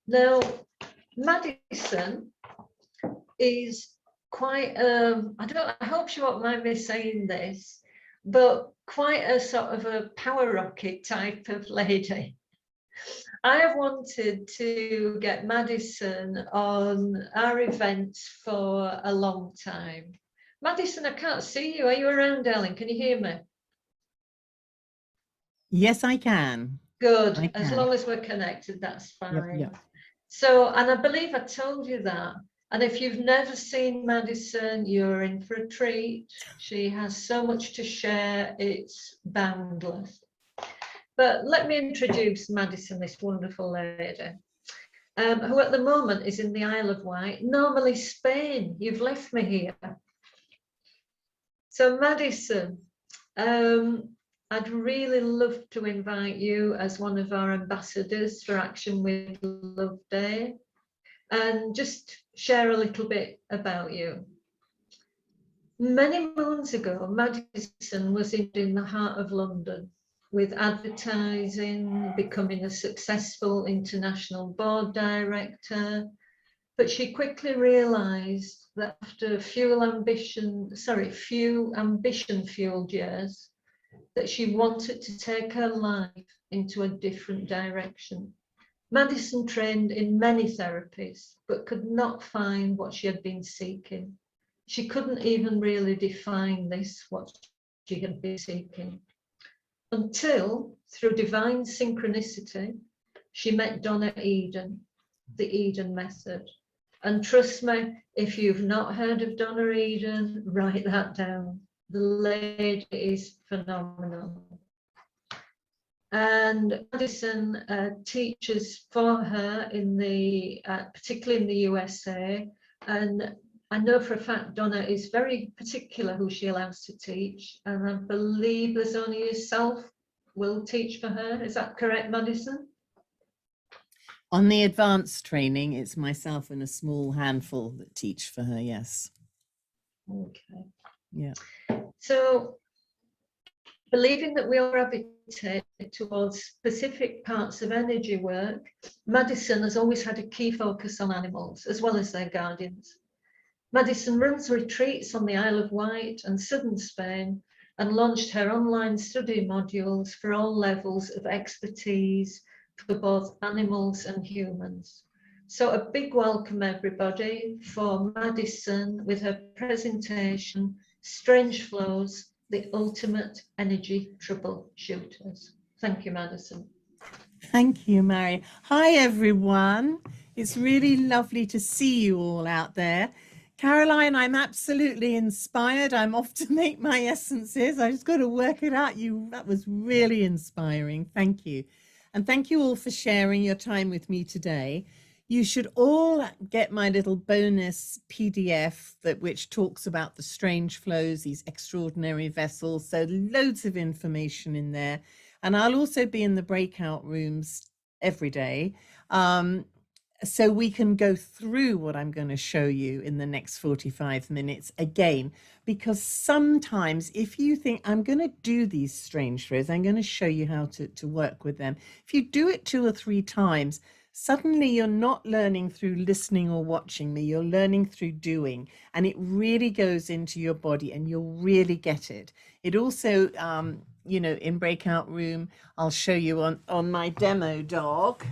Now, Madison is quite, I hope she won't mind me saying this, but quite a sort of a power rocket type of lady. I have wanted to get Madison on our events for a long time. Madison, I can't see you. Are you around, darling? Can you hear me? Yes, I can. Good. I As can. long as we're connected, that's Yep, fine. yep. So, and I believe I told you that. And if you've never seen Madison, you're in for a treat. She has so much to share, it's boundless. But let me introduce Madison, this wonderful lady, who at the moment is in the Isle of Wight, normally Spain. You've left me here. So Madison, I'd really love to invite you as one of our ambassadors for Action with Love Day and just share a little bit about you. Many moons ago, Madison was in the heart of London with advertising, becoming a successful international board director. But she quickly realised that after few ambition-fueled years, that she wanted to take her life into a different direction. Madison trained in many therapies, but could not find what she had been seeking. She couldn't even really define what she had been seeking. Until, through divine synchronicity, she met Donna Eden, the Eden method. And trust me, if you've not heard of Donna Eden, write that down. The lady is phenomenal. And Madison teaches for her particularly in the USA. And I know for a fact Donna is very particular who she allows to teach. And I believe there's only yourself will teach for her. Is that correct, Madison? On the advanced training, it's myself and a small handful that teach for her, yes. Okay. Yeah. So, believing that we all gravitate towards specific parts of energy work, Madison has always had a key focus on animals as well as their guardians. Madison runs retreats on the Isle of Wight and southern Spain and launched her online study modules for all levels of expertise for both animals and humans. So a big welcome, everybody, for Madison with her presentation, Strange Flows, the Ultimate Energy Troubleshooters. Thank you, Madison. Thank you, Mary. Hi, everyone. It's really lovely to see you all out there. Caroline, I'm absolutely inspired. I'm off to make my essences. I just got to work it out. That was really inspiring. Thank you. And thank you all for sharing your time with me today. You should all get my little bonus PDF which talks about the strange flows, these extraordinary vessels. So loads of information in there. And I'll also be in the breakout rooms every day. So we can go through what I'm going to show you in the next 45 minutes again, because sometimes if you think I'm going to do these strange flows, I'm going to show you how to work with them. If you do it 2 or 3 times, suddenly you're not learning through listening or watching me, you're learning through doing, and it really goes into your body and you'll really get it. It also, you know, in breakout room, I'll show you on my demo dog.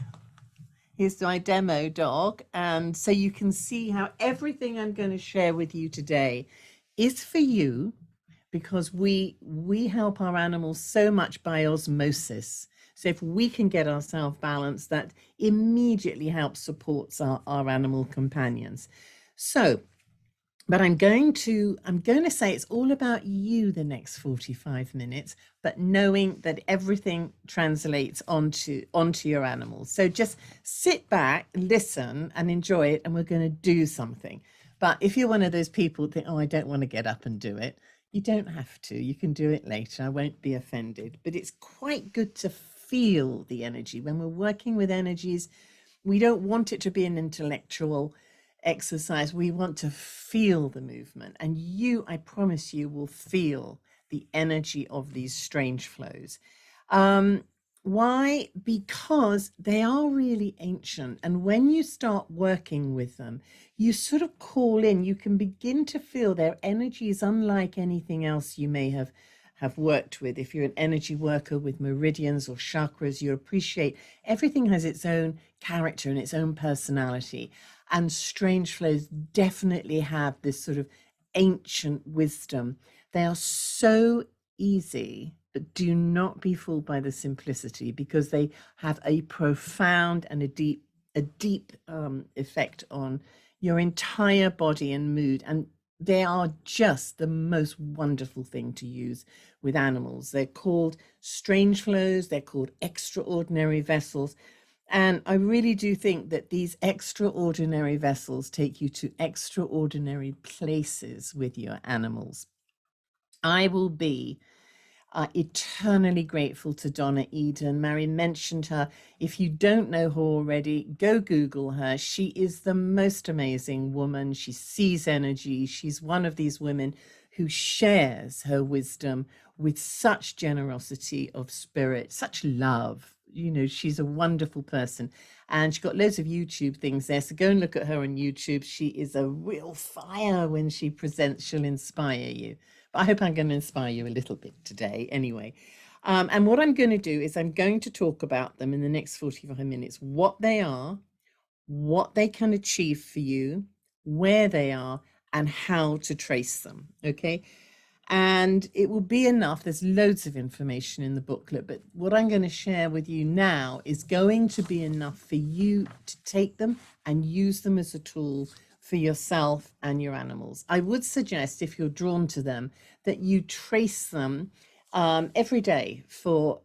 Here's my demo dog. And so you can see how everything I'm going to share with you today is for you, because we help our animals so much by osmosis. So if we can get ourselves balanced, that immediately helps supports our animal companions. So, but I'm going to say it's all about you the next 45 minutes, but knowing that everything translates onto your animals. So just sit back, listen and enjoy it, and we're going to do something. But if you're one of those people that think, oh, I don't want to get up and do it, you don't have to. You can do it later. I won't be offended. But it's quite good to feel the energy. When we're working with energies, we don't want it to be an intellectual exercise. We want to feel the movement. And you, I promise you, will feel the energy of these strange flows. Why? Because they are really ancient. And when you start working with them, you sort of call in, you can begin to feel their energy is unlike anything else you may have worked with. If you're an energy worker with meridians or chakras, you appreciate everything has its own character and its own personality. And strange flows definitely have this sort of ancient wisdom. They are so easy, but do not be fooled by the simplicity, because they have a profound and a deep effect on your entire body and mood. And they are just the most wonderful thing to use with animals. They're called strange flows, they're called extraordinary vessels. And I really do think that these extraordinary vessels take you to extraordinary places with your animals. I will be eternally grateful to Donna Eden. Mary mentioned her. If you don't know her already, go Google her. She is the most amazing woman. She sees energy. She's one of these women who shares her wisdom with such generosity of spirit, such love. You know, she's a wonderful person. And she's got loads of YouTube things there. So go and look at her on YouTube. She is a real fire when she presents. She'll inspire you. But I hope I'm going to inspire you a little bit today anyway. And what I'm going to do is I'm going to talk about them in the next 45 minutes, what they are, what they can achieve for you, where they are, and how to trace them. Okay. And it will be enough. There's loads of information in the booklet, but what I'm going to share with you now is going to be enough for you to take them and use them as a tool for yourself and your animals. I would suggest, if you're drawn to them, that you trace them every day for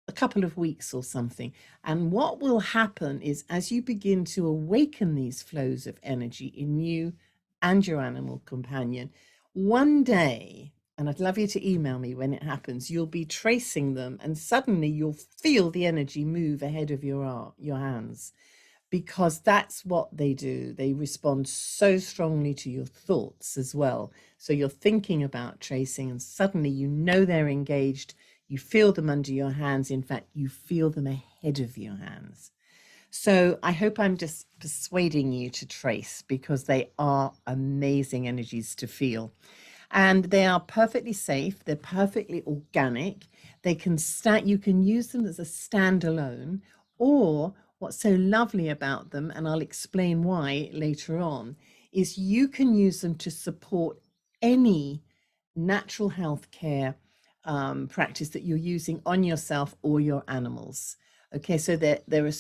a couple of weeks or something. And what will happen is, as you begin to awaken these flows of energy in you and your animal companion, one day, and I'd love you to email me when it happens, you'll be tracing them and suddenly you'll feel the energy move ahead of your hands, because that's what they do. They respond so strongly to your thoughts as well. So you're thinking about tracing and suddenly you know they're engaged. You feel them under your hands. In fact, you feel them ahead of your hands. So I hope I'm just persuading you to trace, because they are amazing energies to feel. And they are perfectly safe. They're perfectly organic. They can you can use them as a standalone, or what's so lovely about them, and I'll explain why later on, is you can use them to support any natural health care practice that you're using on yourself or your animals. Okay, so they're a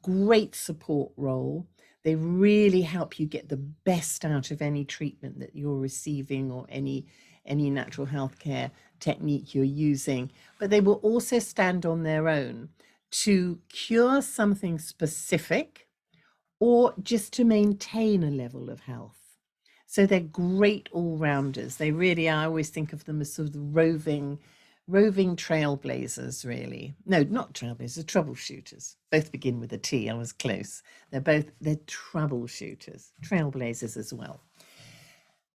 great support role. They really help you get the best out of any treatment that you're receiving or any natural health care technique you're using. But they will also stand on their own to cure something specific or just to maintain a level of health. So they're great all-rounders. They really are. I always think of them as sort of roving trailblazers, really. No, not trailblazers, troubleshooters. Both begin with a T. I was close. They're troubleshooters, trailblazers as well.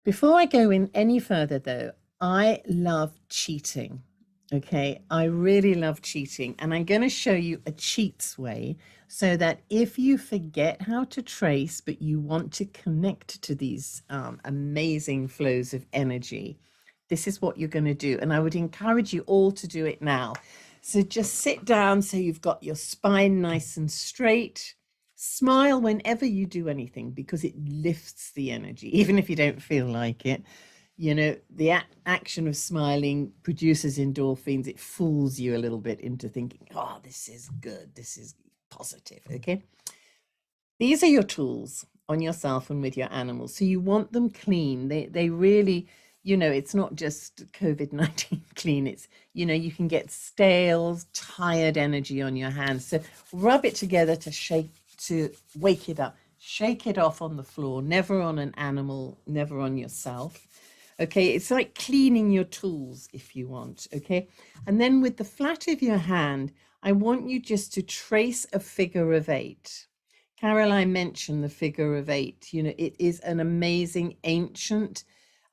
Before I go in any further, though, I love cheating. Okay, I really love cheating, and I'm going to show you a cheats way, so that if you forget how to trace, but you want to connect to these amazing flows of energy, this is what you're going to do. And I would encourage you all to do it now. So just sit down so you've got your spine nice and straight. Smile whenever you do anything, because it lifts the energy, even if you don't feel like it. You know, the action of smiling produces endorphins. It fools you a little bit into thinking, oh, this is good, this is positive. Okay, these are your tools on yourself and with your animals. So you want them clean. They really, you know, it's not just COVID-19 clean. It's, you know, you can get stale, tired energy on your hands. So rub it together to wake it up. Shake it off on the floor, never on an animal, never on yourself. Okay, it's like cleaning your tools if you want. Okay, and then with the flat of your hand, I want you just to trace a figure of 8. Caroline mentioned the figure of 8. You know, it is an amazing ancient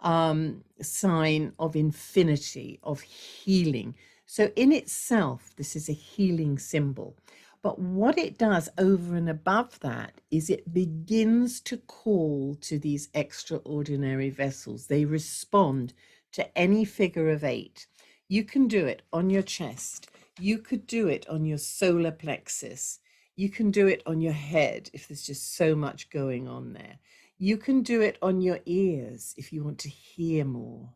sign of infinity, of healing. So in itself, this is a healing symbol. But what it does over and above that is it begins to call to these extraordinary vessels. They respond to any figure of 8. You can do it on your chest. You could do it on your solar plexus. You can do it on your head if there's just so much going on there. You can do it on your ears if you want to hear more.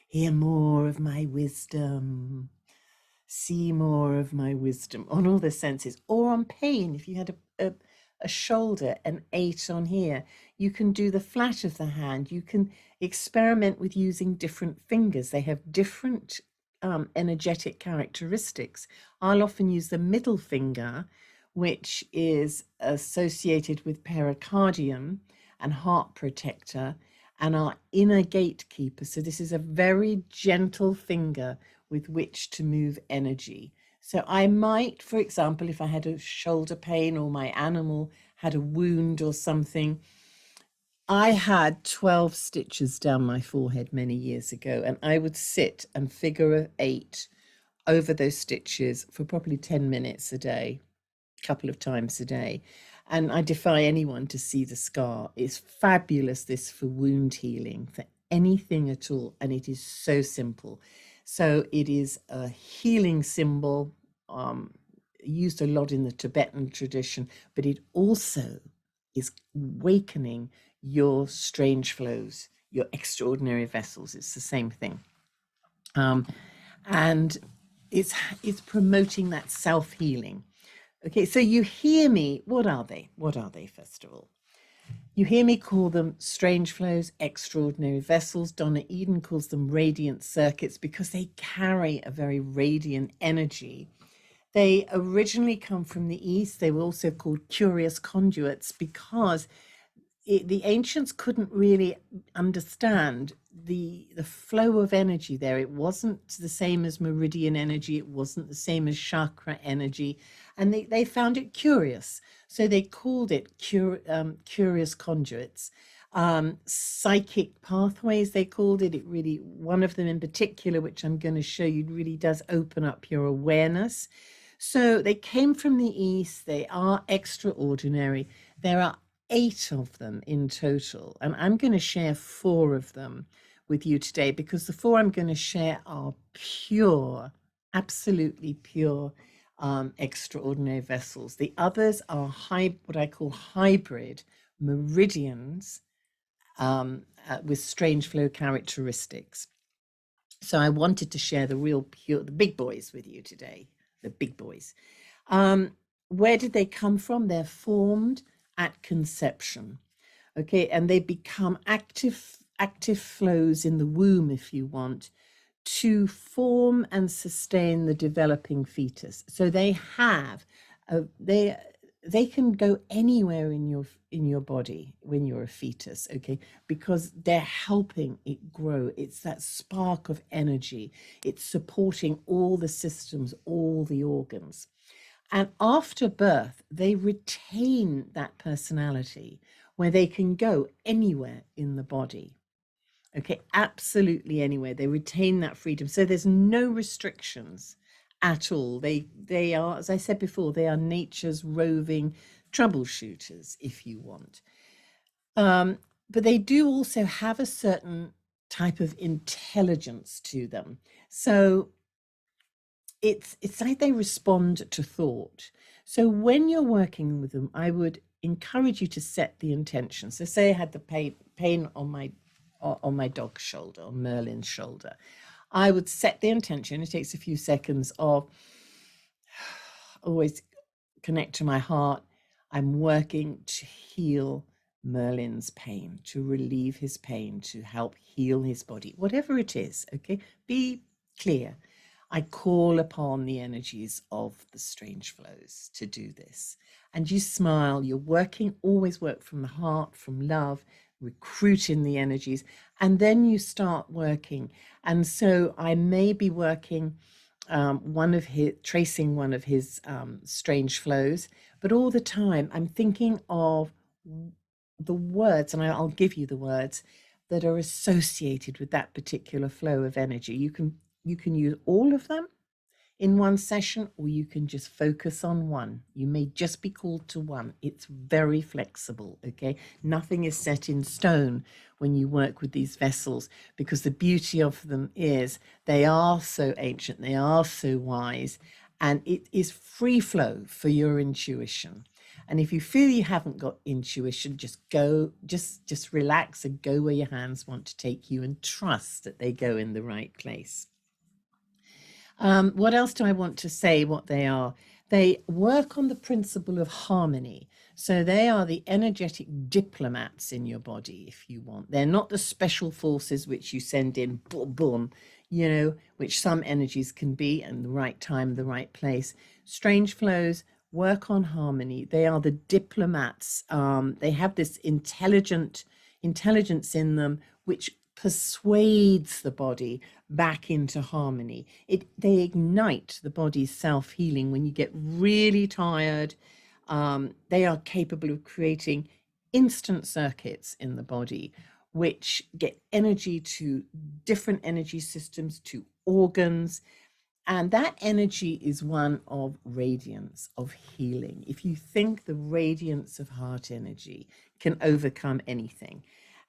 Hear more of my wisdom. See more of my wisdom, on all the senses. Or on pain, if you had a shoulder, an 8 on here. You can do the flat of the hand. You can experiment with using different fingers. They have different energetic characteristics. I'll often use the middle finger, which is associated with pericardium and heart protector, and our inner gatekeeper. So this is a very gentle finger with which to move energy. So I might, for example, if I had a shoulder pain or my animal had a wound or something, I had 12 stitches down my forehead many years ago, and I would sit and figure of 8 over those stitches for probably 10 minutes a day, a couple of times a day. And I defy anyone to see the scar. It's fabulous, this, for wound healing, for anything at all. And it is so simple. So it is a healing symbol, used a lot in the Tibetan tradition, but it also is awakening your strange flows, your extraordinary vessels. It's the same thing. And it's promoting that self-healing. Okay, so you hear me, what are they? What are they, first of all? You hear me call them strange flows, extraordinary vessels. Donna Eden calls them radiant circuits because they carry a very radiant energy. They originally come from the East. They were also called curious conduits because the ancients couldn't really understand the flow of energy there. It wasn't the same as meridian energy. It wasn't the same as chakra energy. And they found it curious. So they called it curious conduits. Psychic pathways, they called it. It really, one of them in particular, which I'm going to show you, really does open up your awareness. So they came from the East. They are extraordinary. There are 8 of them in total, and I'm going to share 4 of them with you today because the 4 I'm going to share are pure, absolutely pure, extraordinary vessels. The others are what I call hybrid meridians with strange flow characteristics. So I wanted to share the real pure, the big boys with you today, the big boys. Where did they come from? They're formed at conception, okay, and they become active flows in the womb, if you want, to form and sustain the developing fetus. So they have they can go anywhere in your body when you're a fetus, okay, because they're helping it grow. It's that spark of energy. It's supporting all the systems, all the organs. And after birth, they retain that personality where they can go anywhere in the body. Okay, absolutely anywhere. They retain that freedom. So there's no restrictions at all. They are, as I said before, they are nature's roving troubleshooters, if you want. But they do also have a certain type of intelligence to them. So it's like they respond to thought. So when you're working with them, I would encourage you to set the intention. So say I had the pain on my dog's shoulder, on Merlin's shoulder. I would set the intention. It takes a few seconds of always connect to my heart. I'm working to heal Merlin's pain, to relieve his pain, to help heal his body, whatever it is, okay? Be clear. I call upon the energies of the strange flows to do this. And you smile, you're working, always work from the heart, from love, recruiting the energies, and then you start working. And so I may be working tracing one of his strange flows, but all the time I'm thinking of the words, and I'll give you the words that are associated with that particular flow of energy. You can use all of them, in one session, or you can just focus on one. You may just be called to one. It's very flexible, okay? Nothing is set in stone when you work with these vessels, because the beauty of them is they are so ancient, they are so wise, and it is free flow for your intuition. And if you feel you haven't got intuition, just go, just relax and go where your hands want to take you, and trust that they go in the right place. What else do I want to say what they are? They work on the principle of harmony. So they are the energetic diplomats in your body, if you want. They're not the special forces which you send in, boom, boom, you know, which some energies can be, and the right time, the right place. Strange flows work on harmony. They are the diplomats. They have this intelligence in them, which persuades the body back into harmony. They ignite the body's self-healing when you get really tired. They are capable of creating instant circuits in the body, which get energy to different energy systems, to organs. And that energy is one of radiance, of healing. If you think the radiance of heart energy can overcome anything,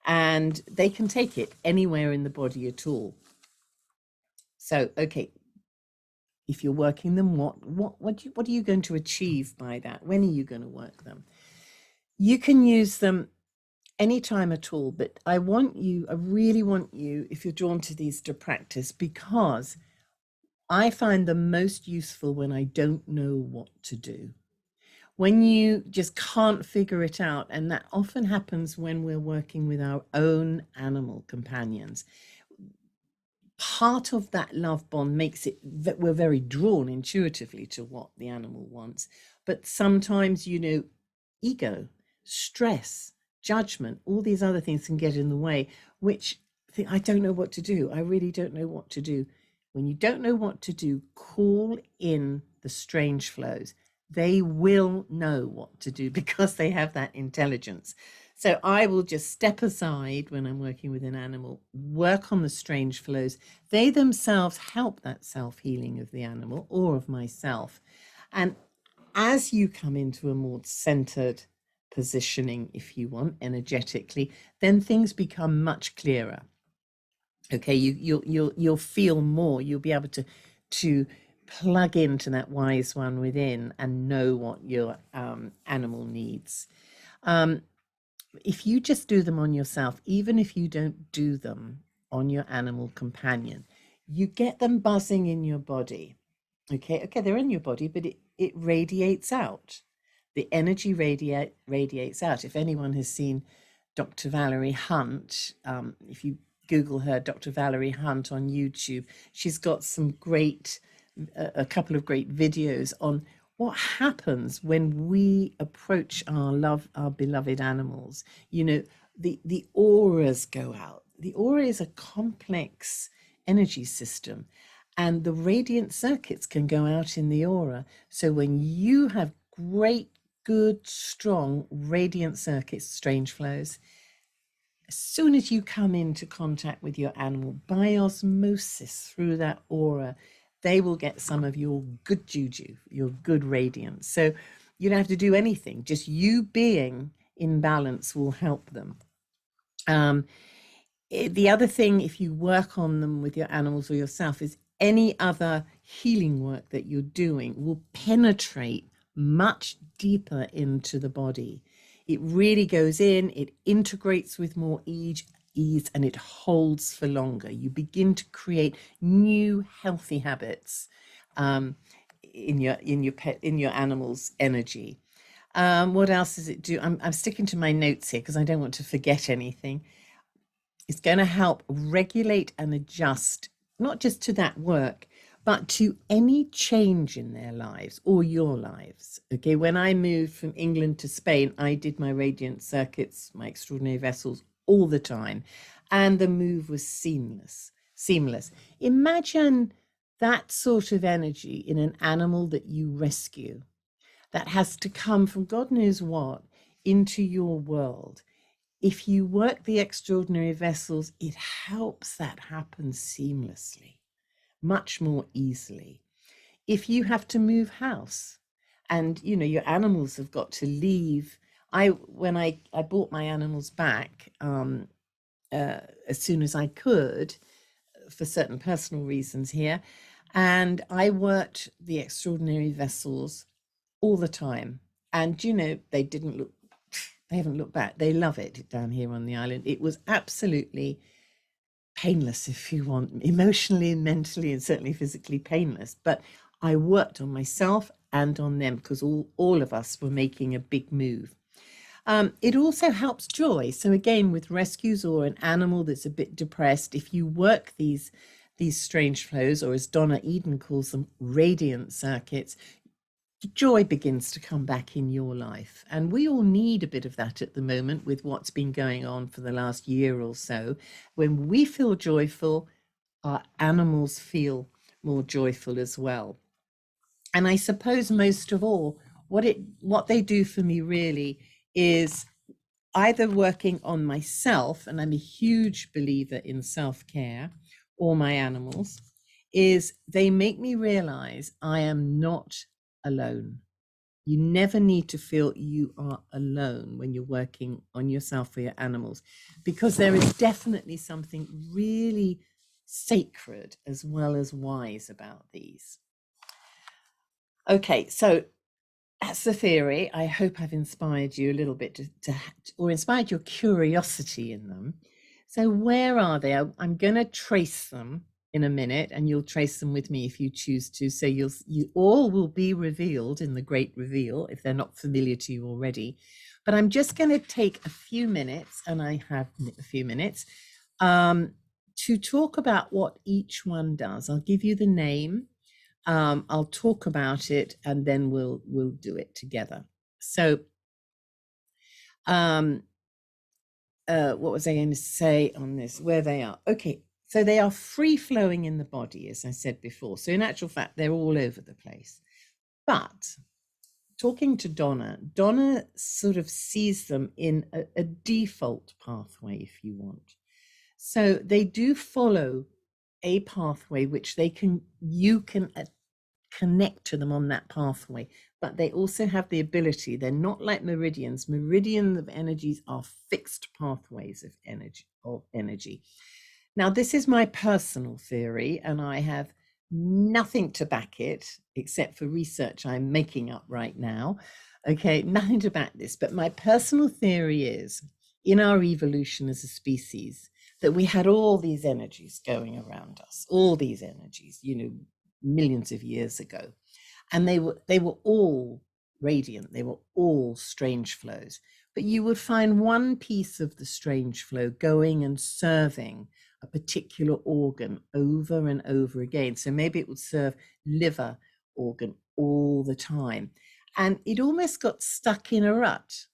and they can take it anywhere in the body at all. So, okay, if you're working them, what are you going to achieve by that? When are you going to work them? You can use them anytime at all, but I really want you, if you're drawn to these, to practice, because I find them most useful when I don't know what to do. When you just can't figure it out, and that often happens when we're working with our own animal companions. Part of that love bond makes it that we're very drawn intuitively to what the animal wants. But sometimes, you know, ego, stress, judgment, all these other things can get in the way, which I don't know what to do. I really don't know what to do. When you don't know what to do, call in the strange flows. They will know what to do because they have that intelligence. So I will just step aside when I'm working with an animal, work on the strange flows. They themselves help that self-healing of the animal or of myself. And as you come into a more centered positioning, if you want, energetically, then things become much clearer. Okay, you'll feel more. You'll be able to plug into that wise one within and know what your animal needs. If you just do them on yourself, even if you don't do them on your animal companion, you get them buzzing in your body. Okay, they're in your body, but it radiates out. The energy radiates out. If anyone has seen Dr. Valerie Hunt, if you Google her, Dr. Valerie Hunt on YouTube, she's got some a couple of great videos on what happens when we approach our beloved animals. You know, the auras go out. The aura is a complex energy system, and the radiant circuits can go out in the aura. So when you have great, good, strong radiant circuits, strange flows, as soon as you come into contact with your animal by osmosis through that aura, they will get some of your good juju, your good radiance. So you don't have to do anything. Just you being in balance will help them. The other thing, if you work on them with your animals or yourself, is any other healing work that you're doing will penetrate much deeper into the body. It really goes in, it integrates with more ease, and it holds for longer. You begin to create new healthy habits in your animal's energy. What else does it do? I'm sticking to my notes here because I don't want to forget anything. It's going to help regulate and adjust, not just to that work, but to any change in their lives or your lives. Okay, when I moved from England to Spain, I did my radiant circuits, my extraordinary vessels all the time, and the move was seamless. Imagine that sort of energy in an animal that you rescue, that has to come from God knows what into your world. If you work the extraordinary vessels, it helps that happen seamlessly, much more easily. if you have to move house and, you know, your animals have got to leave. When I bought my animals back as soon as I could, for certain personal reasons here, and I worked the extraordinary vessels all the time. And, you know, they haven't looked back. They love it down here on the island. It was absolutely painless, if you want, emotionally and mentally, and certainly physically painless. But I worked on myself and on them because all of us were making a big move. It also helps joy. So again, with rescues or an animal that's a bit depressed, if you work these strange flows, or as Donna Eden calls them, radiant circuits, joy begins to come back in your life. And we all need a bit of that at the moment with what's been going on for the last year or so. When we feel joyful, our animals feel more joyful as well. And I suppose most of all, what they do for me really is either working on myself, and I'm a huge believer in self-care, or my animals, is they make me realize I am not alone. You never need to feel you are alone when you're working on yourself or your animals, because there is definitely something really sacred as well as wise about these. Okay, so that's the theory. I hope I've inspired you a little bit or inspired your curiosity in them. So where are they? I'm going to trace them in a minute, and you'll trace them with me if you choose to. So you all will be revealed in the great reveal if they're not familiar to you already. But I'm just going to take a few minutes, and I have a few minutes, to talk about what each one does. I'll give you the name. I'll talk about it, and then we'll do it together. So what was I going to say on this? Where they are? Okay, so they are free flowing in the body, as I said before. So in actual fact, they're all over the place. But talking to Donna sort of sees them in a default pathway, if you want. So they do follow a pathway which you can connect to them on that pathway, but they also have the ability, they're not like meridians. Meridians of energies are fixed pathways of energy. Now, this is my personal theory, and I have nothing to back it except for research I'm making up right now. Okay, nothing to back this, but my personal theory is, in our evolution as a species, that we had all these energies going around us, all these energies, you know, millions of years ago, and they were all radiant, they were all strange flows, but you would find one piece of the strange flow going and serving a particular organ over and over again. So maybe it would serve liver organ all the time, and it almost got stuck in a rut.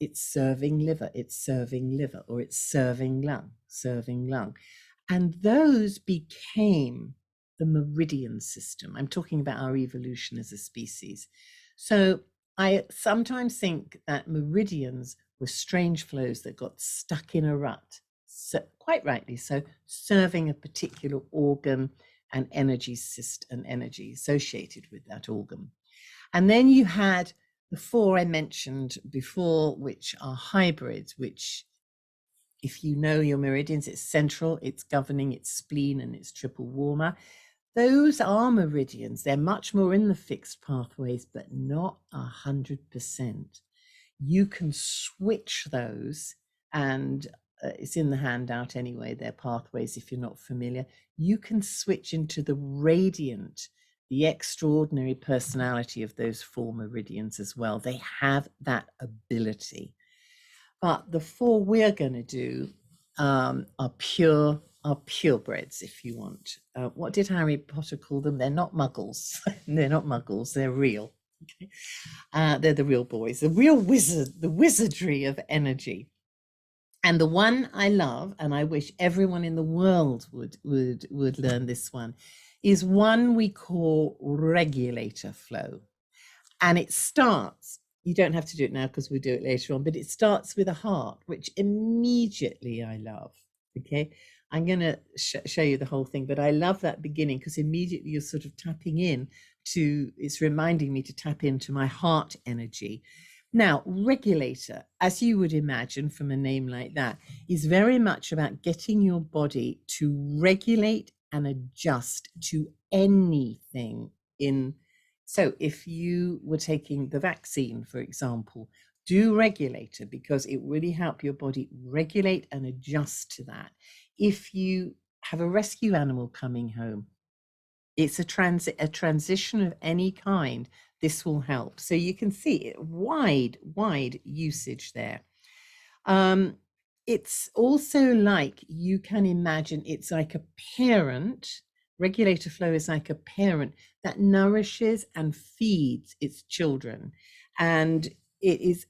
It's serving liver, it's serving liver, or it's serving lung, and those became the meridian system. I'm talking about our evolution as a species. So I sometimes think that meridians were strange flows that got stuck in a rut, so, quite rightly so, serving a particular organ and energy system and energy associated with that organ. And then you had the four I mentioned before, which are hybrids, which, if you know your meridians, it's central, it's governing, it's spleen, and it's triple warmer. Those are meridians. They're much more in the fixed pathways, but not 100%. You can switch those, and it's in the handout anyway, they're pathways if you're not familiar. You can switch into the radiant, the extraordinary personality of those four meridians as well. They have that ability. But the four we're going to do are purebreds, if you want. What did Harry Potter call them? They're not muggles. They're not muggles. They're real. Okay. They're the real boys, the real wizard, the wizardry of energy. And the one I love, and I wish everyone in the world would learn this one, is one we call regulator flow. And it starts, you don't have to do it now because we'll do it later on, but it starts with a heart, which immediately I love. Okay, I'm going to show you the whole thing, but I love that beginning because immediately you're sort of tapping in it's reminding me to tap into my heart energy. Now, regulator, as you would imagine from a name like that, is very much about getting your body to regulate and adjust to anything in. So if you were taking the vaccine, for example, do regulator, because it really help your body regulate and adjust to that. If you have a rescue animal coming home, it's a transition of any kind, this will help. So you can see wide usage there. It's also like, you can imagine, it's like a parent. Regulator flow is like a parent that nourishes and feeds its children. And it is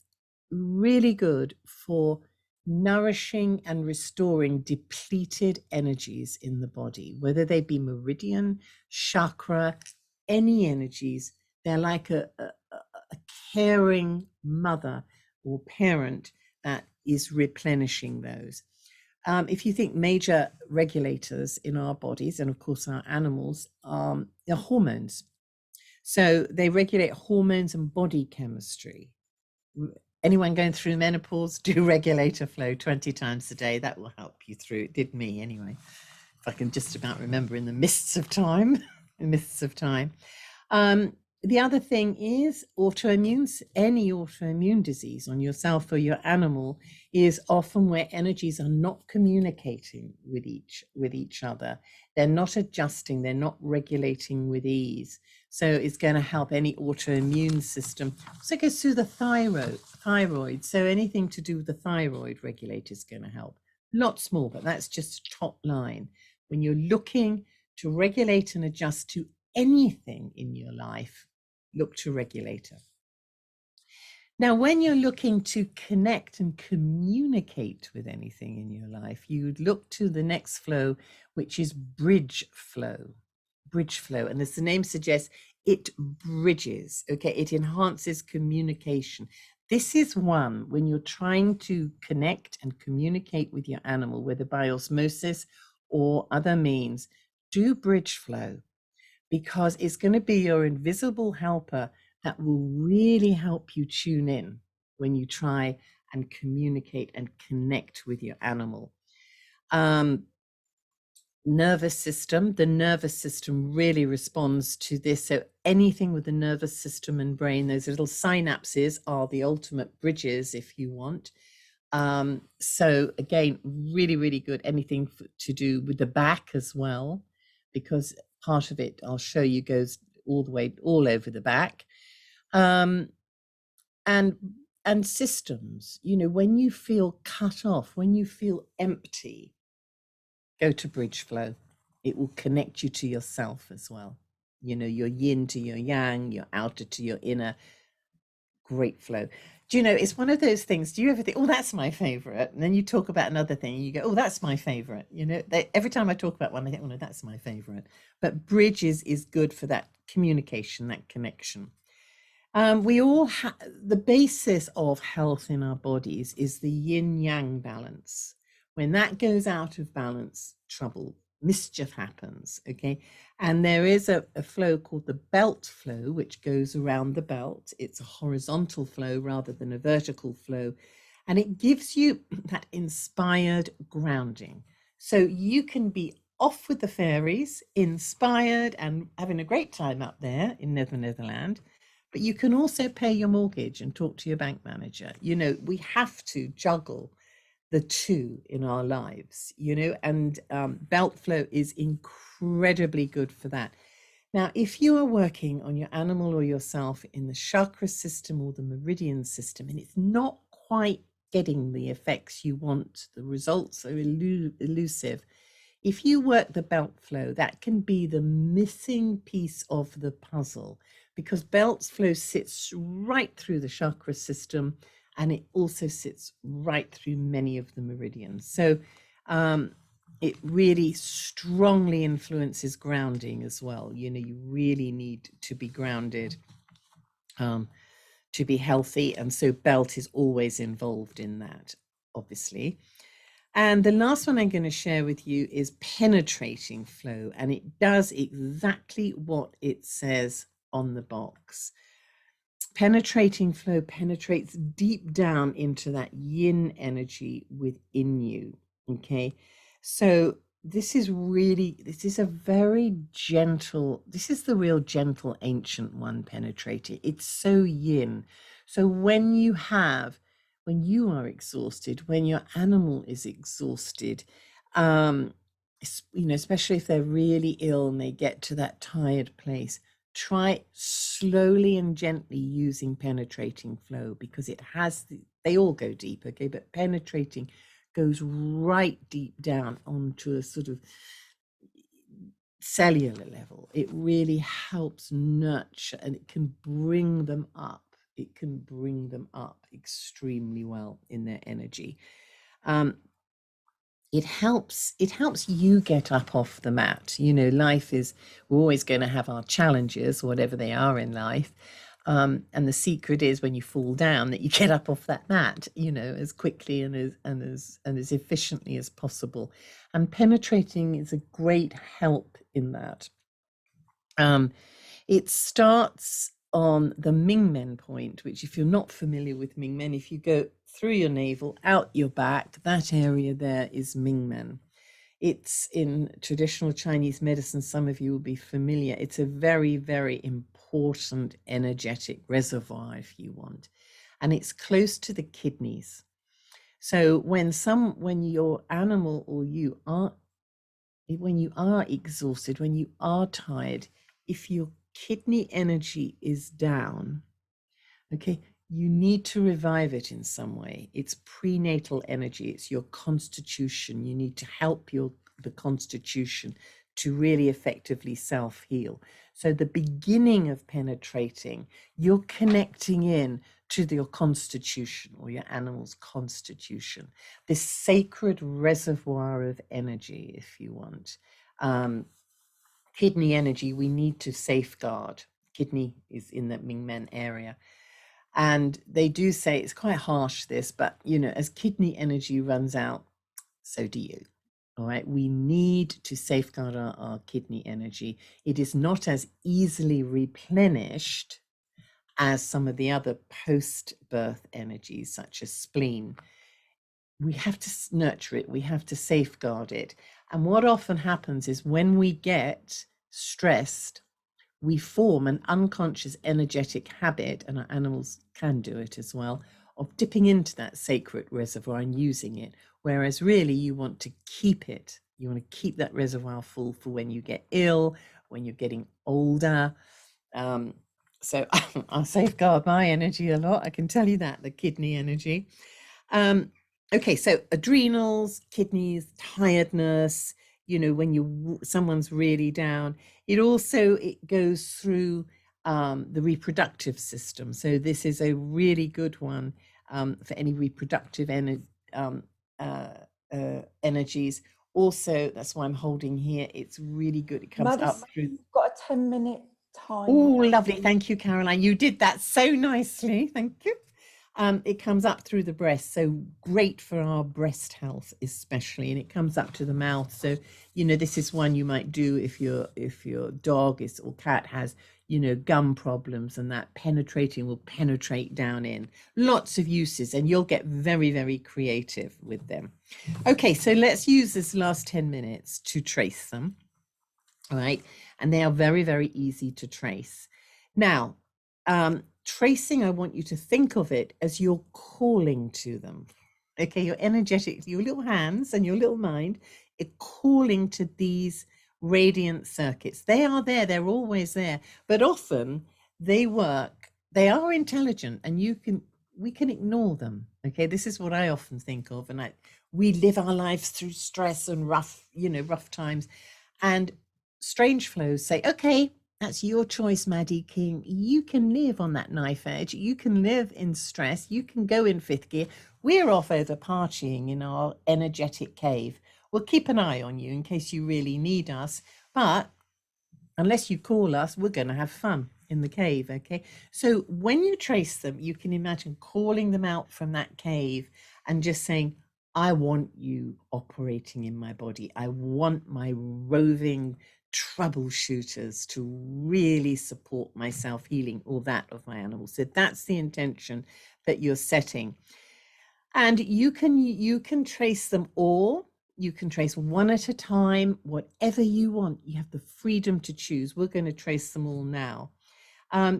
really good for nourishing and restoring depleted energies in the body, whether they be meridian, chakra, any energies. They're like a caring mother or parent that is replenishing those. If you think major regulators in our bodies, and of course our animals, are hormones. So they regulate hormones and body chemistry. Anyone going through menopause, do regulator flow 20 times a day. That will help you through. It did me anyway. If I can just about remember in the mists of time, The other thing is autoimmunes. Any autoimmune disease on yourself or your animal is often where energies are not communicating with each other. They're not adjusting, they're not regulating with ease. So it's going to help any autoimmune system. So it goes through the thyroid. So anything to do with the thyroid regulator is going to help. Lots more, but that's just top line. When you're looking to regulate and adjust to anything in your life, look to regulator. Now, when you're looking to connect and communicate with anything in your life, you would look to the next flow, which is bridge flow. Bridge flow. And as the name suggests, it bridges, okay? It enhances communication. This is one when you're trying to connect and communicate with your animal, whether by osmosis or other means, do bridge flow, because it's going to be your invisible helper that will really help you tune in when you try and communicate and connect with your animal. Nervous system, the nervous system really responds to this. So anything with the nervous system and brain, those little synapses are the ultimate bridges, if you want. So again, really, really good. Anything to do with the back as well, because part of it, I'll show you, goes all over the back. And systems, you know, when you feel cut off, when you feel empty, go to bridge flow. It will connect you to yourself as well. You know, your yin to your yang, your outer to your inner. Great flow. Do you know, it's one of those things, do you ever think, oh, that's my favorite? And then you talk about another thing and you go, oh, that's my favorite. You know, every time I talk about one, I think, oh, no, that's my favorite. But bridges is good for that communication, that connection. We all have, the basis of health in our bodies is the yin yang balance. When that goes out of balance, trouble, mischief happens, okay? And there is a flow called the belt flow, which goes around the belt. It's a horizontal flow rather than a vertical flow. And it gives you that inspired grounding. So you can be off with the fairies, inspired and having a great time up there in Netherland, but you can also pay your mortgage and talk to your bank manager. You know, we have to juggle the two in our lives, you know, and belt flow is incredibly good for that. Now, if you are working on your animal or yourself in the chakra system or the meridian system, and it's not quite getting the effects you want, the results are elusive. If you work the belt flow, that can be the missing piece of the puzzle, because belt flow sits right through the chakra system, and it also sits right through many of the meridians. So it really strongly influences grounding as well. You know, you really need to be grounded to be healthy. And so belt is always involved in that, obviously. And the last one I'm going to share with you is penetrating flow. And it does exactly what it says on the box. Penetrating flow penetrates deep down into that yin energy within you. Okay, so this is a very gentle, this is the real gentle ancient one penetrating. It's so yin. So when you are exhausted, when your animal is exhausted, especially if they're really ill and they get to that tired place, try slowly and gently using penetrating flow, because they all go deep, okay, but penetrating goes right deep down onto a sort of cellular level. It really helps nurture, and it can bring them up. It can bring them up extremely well in their energy. It helps you get up off the mat. Life is, we're always going to have our challenges, whatever they are in life. And the secret is, when you fall down, that you get up off that mat, as quickly and as efficiently as possible. And penetrating is a great help in that. It starts on the Mingmen point, which, if you're not familiar with Mingmen, if you go through your navel, out your back, that area there is Mingmen. It's in traditional Chinese medicine. Some of you will be familiar. It's a very, very important energetic reservoir, if you want, and it's close to the kidneys. So when your animal or when you are exhausted, when you are tired, if your kidney energy is down, okay, you need to revive it in some way. It's prenatal energy. It's your constitution. You need to help the constitution to really effectively self-heal. So the beginning of penetrating, you're connecting in to your constitution, or your animal's constitution, this sacred reservoir of energy, if you want. Kidney energy, we need to safeguard. Kidney is in the Mingmen area. And they do say, it's quite harsh, this, but as kidney energy runs out, so do you. All right, we need to safeguard our kidney energy. It is not as easily replenished as some of the other post-birth energies, such as spleen. We have to nurture it. We have to safeguard it. And what often happens is, when we get stressed, we form an unconscious energetic habit, and our animals can do it as well, of dipping into that sacred reservoir and using it. Whereas really, you want to keep it. You want to keep that reservoir full for when you get ill, when you're getting older. So I'll safeguard my energy a lot. I can tell you that, the kidney energy. Okay, so adrenals, kidneys, tiredness, when someone's really down. It goes through the reproductive system. So this is a really good one for any reproductive energies. Also, that's why I'm holding here. It's really good. It comes Madison, up through. You've got a 10-minute time. Oh, lovely. Thank you, Caroline. You did that so nicely. Thank you. It comes up through the breast, so great for our breast health especially, and it comes up to the mouth. So this is one you might do if your dog or cat has gum problems, and that penetrating will penetrate down in. Lots of uses, and you'll get very, very creative with them. Okay, so let's use this last 10 minutes to trace them. All right, and they are very, very easy to trace. Now, tracing, I want you to think of it as you're calling to them. Okay, your energetic, your little hands and your little mind are calling to these radiant circuits. They are there, they're always there, but often they work, they are intelligent, and we can ignore them. Okay, this is what I often think of, and we live our lives through stress and rough times, and strange flows say, okay, that's your choice, Maddie King. You can live on that knife edge. You can live in stress. You can go in fifth gear. We're off over partying in our energetic cave. We'll keep an eye on you in case you really need us. But unless you call us, we're going to have fun in the cave, okay? So when you trace them, you can imagine calling them out from that cave and just saying, I want you operating in my body. I want my roving troubleshooters to really support my self-healing or that of my animals. So that's the intention that you're setting. And you can trace them all. You can trace one at a time, whatever you want. You have the freedom to choose. We're going to trace them all now.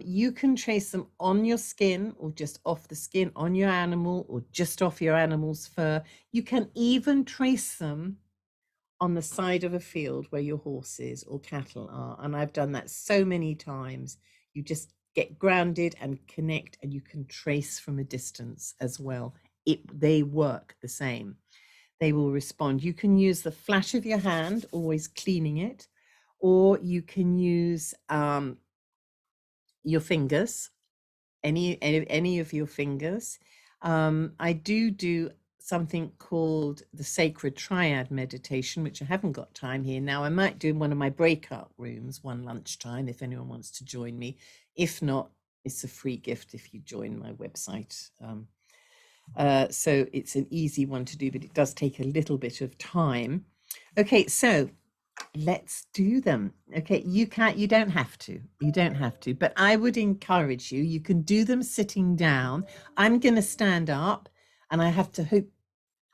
You can trace them on your skin or just off the skin, on your animal or just off your animal's fur. You can even trace them on the side of a field where your horses or cattle are. And I've done that so many times. You just get grounded and connect, and you can trace from a distance as well. They work the same. They will respond. You can use the flash of your hand, always cleaning it, or you can use your fingers, any of your fingers. I do something called the Sacred Triad meditation, which I haven't got time here now. I might do in one of my breakout rooms one lunchtime if anyone wants to join me. If not, it's a free gift if you join my website. So it's an easy one to do, but it does take a little bit of time. Okay, so let's do them. Okay, you don't have to, but I would encourage you. You can do them sitting down. I'm going to stand up, and I have to hope,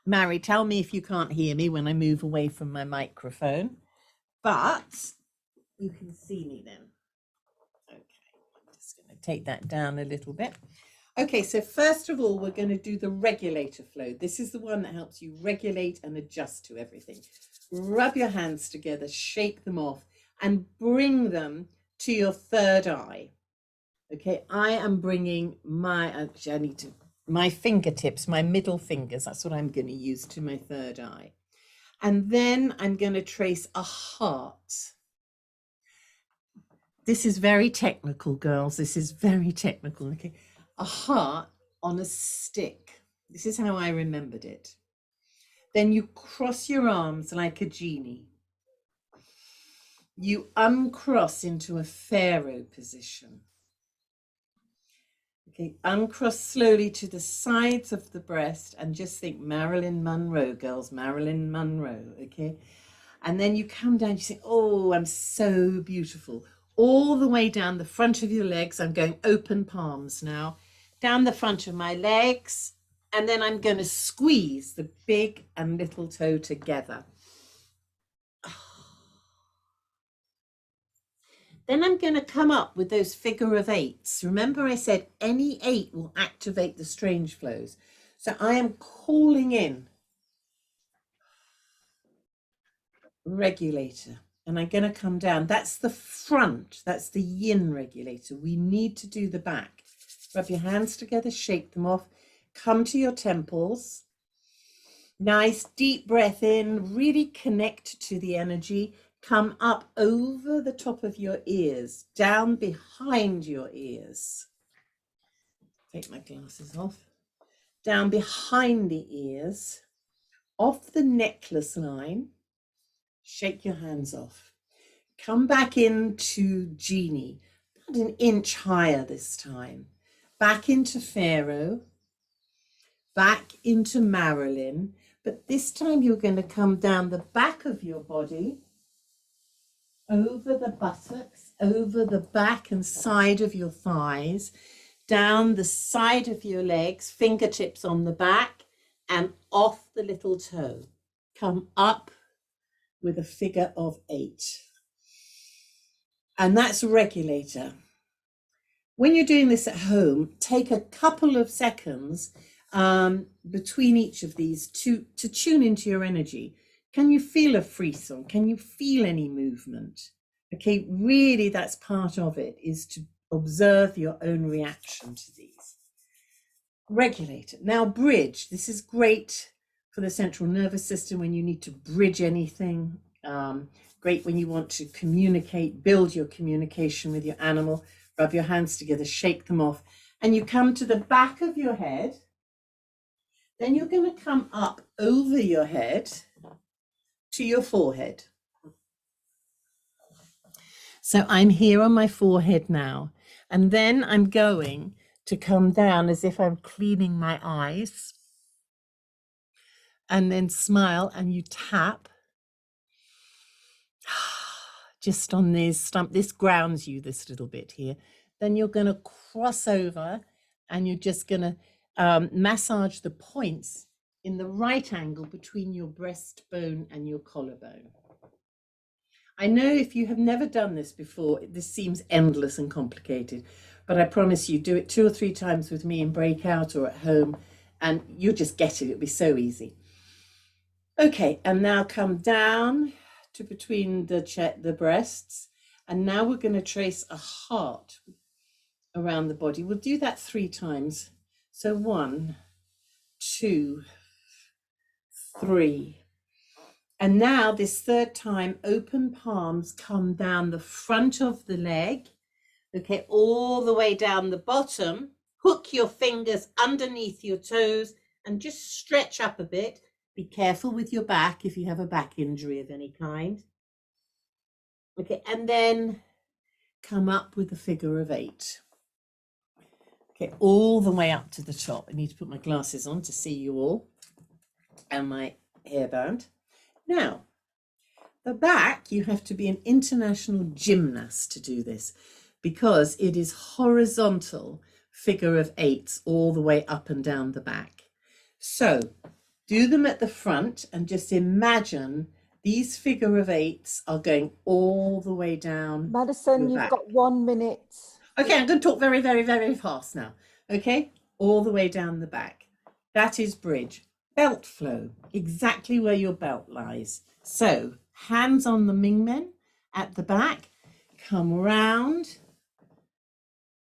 Mary, tell me if you can't hear me when I move away from my microphone, but you can see me then. Okay, I'm just going to take that down a little bit. Okay, so first of all, we're going to do the regulator flow. This is the one that helps you regulate and adjust to everything. Rub your hands together, shake them off, and bring them to your third eye. Okay, I am bringing my fingertips, my middle fingers, that's what I'm going to use, to my third eye. And then I'm going to trace a heart. This is very technical, girls. This is very technical. Okay, a heart on a stick. This is how I remembered it. Then you cross your arms like a genie. You uncross into a pharaoh position. Okay, uncross slowly to the sides of the breast and just think Marilyn Monroe, girls, Marilyn Monroe, okay? And then you come down, you say, oh, I'm so beautiful. All the way down the front of your legs. I'm going open palms now. Down the front of my legs. And then I'm going to squeeze the big and little toe together. Then I'm going to come up with those figure of eights. Remember I said any 8 will activate the strange flows. So I am calling in regulator, and I'm going to come down. That's the front. That's the yin regulator. We need to do the back. Rub your hands together, shake them off. Come to your temples. Nice deep breath in, really connect to the energy. Come up over the top of your ears, down behind your ears. Take my glasses off. Down behind the ears, off the necklace line. Shake your hands off. Come back into genie, about an inch higher this time. Back into Pharaoh, back into Marilyn, but this time you're going to come down the back of your body, over the buttocks, over the back and side of your thighs, down the side of your legs, fingertips on the back, and off the little toe. Come up with a figure of 8. And that's regulator. When you're doing this at home, take a couple of seconds between each of these to tune into your energy. Can you feel a frisson? Can you feel any movement? Okay, really that's part of it, is to observe your own reaction to these. Regulator. Now bridge. This is great for the central nervous system when you need to bridge anything. Great when you want to communicate, build your communication with your animal. Rub your hands together, shake them off, and you come to the back of your head. Then you're going to come up over your head to your forehead. So I'm here on my forehead now, and then I'm going to come down as if I'm cleaning my eyes, and then smile, and you tap. just on this stump. This grounds you this little bit here. Then you're going to cross over and you're just going to massage the points in the right angle between your breastbone and your collarbone. I know if you have never done this before, this seems endless and complicated, but I promise you, do it 2 or 3 times with me in breakout or at home, and you'll just get it. It'll be so easy. Okay, and now come down to between the breasts, and now we're going to trace a heart around the body. We'll do that 3 times. So 1, 2, 3. And now this 3rd time, open palms come down the front of the leg, okay, all the way down the bottom. Hook your fingers underneath your toes and just stretch up a bit. Be careful with your back if you have a back injury of any kind. Okay, and then come up with a figure of 8. Okay, all the way up to the top. I need to put my glasses on to see you all and my hairband. Now, the back, you have to be an international gymnast to do this because it is horizontal figure of 8s all the way up and down the back. So do them at the front and just imagine these figure of 8s are going all the way down. Madison, you've got 1 minute. Okay, I'm going to talk very, very, very fast now. Okay, all the way down the back. That is bridge. Belt flow, exactly where your belt lies. So hands on the Mingmen at the back, come round.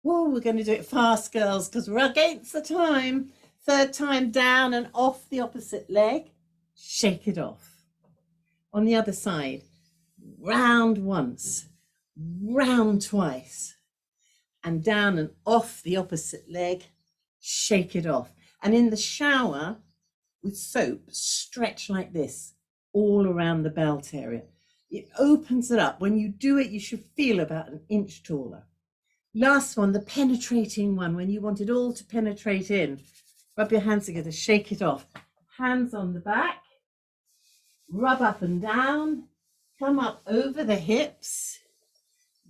Whoa, we're going to do it fast, girls, because we're against the time. 3rd time down and off the opposite leg. Shake it off. On the other side, round once, round twice, and down and off the opposite leg. Shake it off. And in the shower, with soap, stretch like this all around the belt area. It opens it up. When you do it, you should feel about 1 inch taller. Last one, the penetrating one, when you want it all to penetrate in. Rub your hands together, shake it off. Hands on the back, rub up and down, come up over the hips,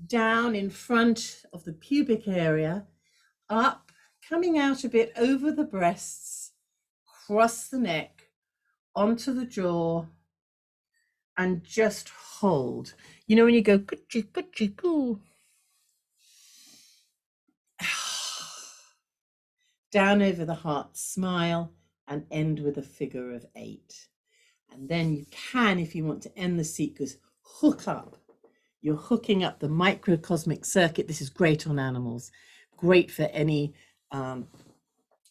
down in front of the pubic area, up, coming out a bit over the breasts, cross the neck, onto the jaw, and just hold. You know when you go, coochie, coochie, coo. Down over the heart, smile, and end with a figure of 8. And then you can, if you want to end the sequence, hook up. You're hooking up the microcosmic circuit. This is great on animals, great for any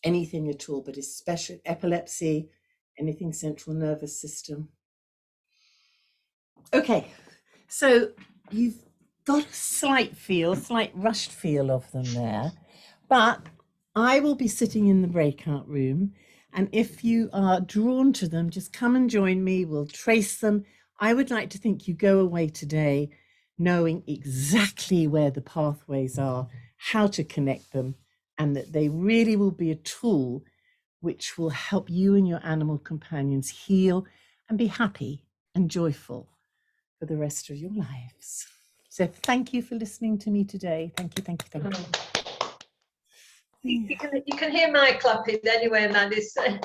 anything at all, but especially epilepsy, anything central nervous system. Okay, so you've got a slight rushed feel of them there, but I will be sitting in the breakout room, and if you are drawn to them, just come and join me. We'll trace them. I would like to think you go away today knowing exactly where the pathways are, how to connect them, and that they really will be a tool which will help you and your animal companions heal and be happy and joyful for the rest of your lives. So thank you for listening to me today. Thank you, thank you, thank you. You can hear my clapping anyway, Madison.